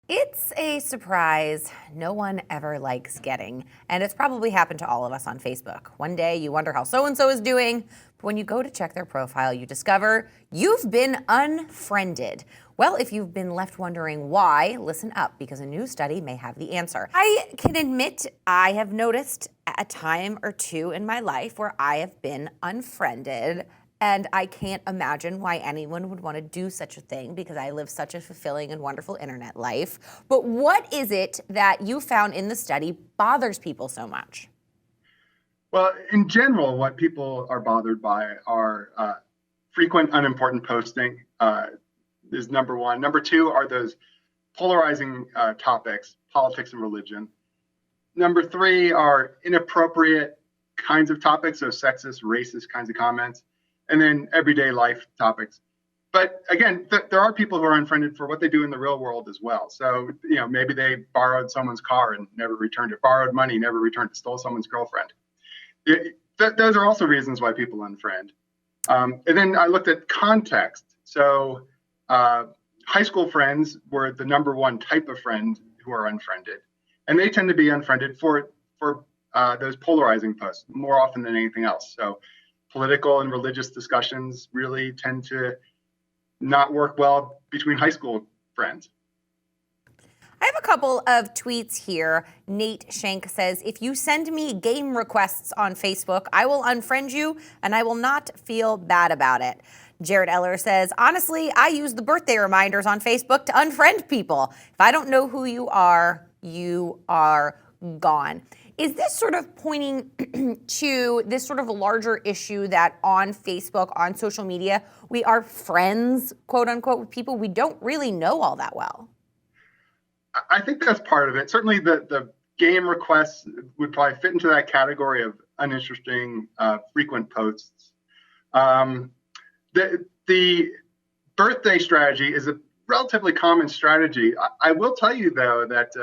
It's a surprise no one ever likes getting, and it's probably happened to all of us on Facebook. One day you wonder how so and so is doing, but when you go to check their profile, you discover you've been unfriended. Well, if you've been left wondering why, listen up because a new study may have the answer. I can admit I have noticed a time or two in my life where I have been unfriended. And I can't imagine why anyone would want to do such a thing because I live such a fulfilling and wonderful internet life. But what is it that you found in the study bothers people so much? Well, in general, what people are bothered by are frequent unimportant posting is number one. Number two are those polarizing topics, politics and religion. Number three are inappropriate kinds of topics, so sexist, racist kinds of comments, and then everyday life topics. But again, there are people who are unfriended for what they do in the real world as well. So, maybe they borrowed someone's car and never returned it, borrowed money, never returned it, stole someone's girlfriend. Those are also reasons why people unfriend. And then I looked at context. So high school friends were the number one type of friend who are unfriended. And they tend to be unfriended for those polarizing posts more often than anything else. So political and religious discussions really tend to not work well between high school friends. I have a couple of tweets here. Nate Shank says, if you send me game requests on Facebook, I will unfriend you and I will not feel bad about it. Jared Eller says, honestly, I use the birthday reminders on Facebook to unfriend people. If I don't know who you are gone. Is this sort of pointing to this sort of larger issue that on Facebook, on social media, we are friends, quote unquote, with people we don't really know all that well? I think that's part of it. Certainly the game requests would probably fit into that category of uninteresting, frequent posts. The birthday strategy is a relatively common strategy. I will tell you, though, that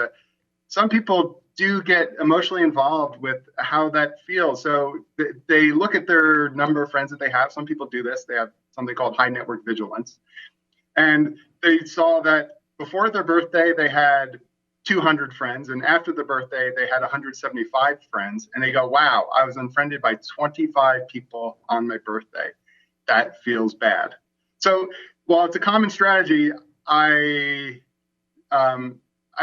some people do get emotionally involved with how that feels. So they look at their number of friends that they have. Some people do this. They have something called high network vigilance. And they saw that before their birthday, they had 200 friends. And after the birthday, they had 175 friends. And they go, wow, I was unfriended by 25 people on my birthday. That feels bad. So while it's a common strategy, I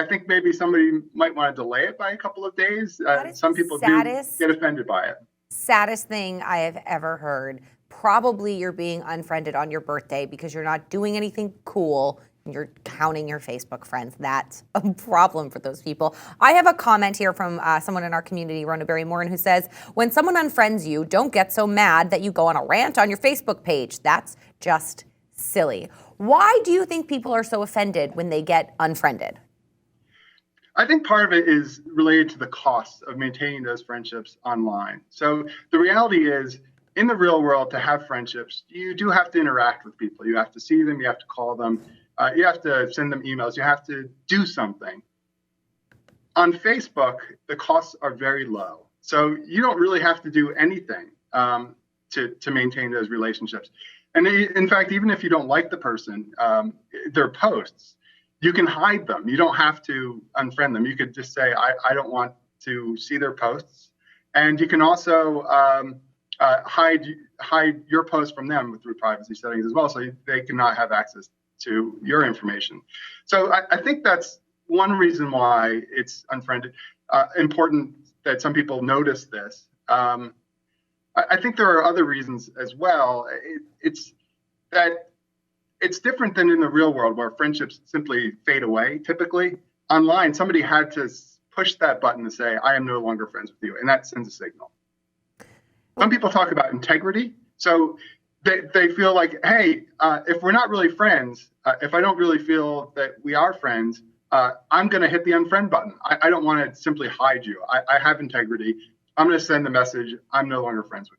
think maybe somebody might want to delay it by a couple of days. Some people do get offended by it. Saddest thing I have ever heard. Probably you're being unfriended on your birthday because you're not doing anything cool and you're counting your Facebook friends. That's a problem for those people. I have a comment here from someone in our community, Rona Berry Morin, who says, when someone unfriends you, don't get so mad that you go on a rant on your Facebook page. That's just silly. Why do you think people are so offended when they get unfriended? I think part of it is related to the cost of maintaining those friendships online. So the reality is, in the real world, to have friendships, you do have to interact with people. You have to see them, you have to call them, you have to send them emails, you have to do something. On Facebook, the costs are very low. So you don't really have to do anything to maintain those relationships. And in fact, even if you don't like the person, their posts, you can hide them. You don't have to unfriend them. You could just say, I don't want to see their posts. And you can also hide your post from them through privacy settings as well, so they cannot have access to your information. So I think that's one reason why it's unfriended. Important that some people notice this. I think there are other reasons as well. It's different than in the real world where friendships simply fade away. Typically, online, somebody had to push that button to say, I am no longer friends with you. And that sends a signal. Some people talk about integrity. So they feel like, hey, if we're not really friends, if I don't really feel that we are friends, I'm going to hit the unfriend button. I don't want to simply hide you. I have integrity. I'm going to send the message, I'm no longer friends with you.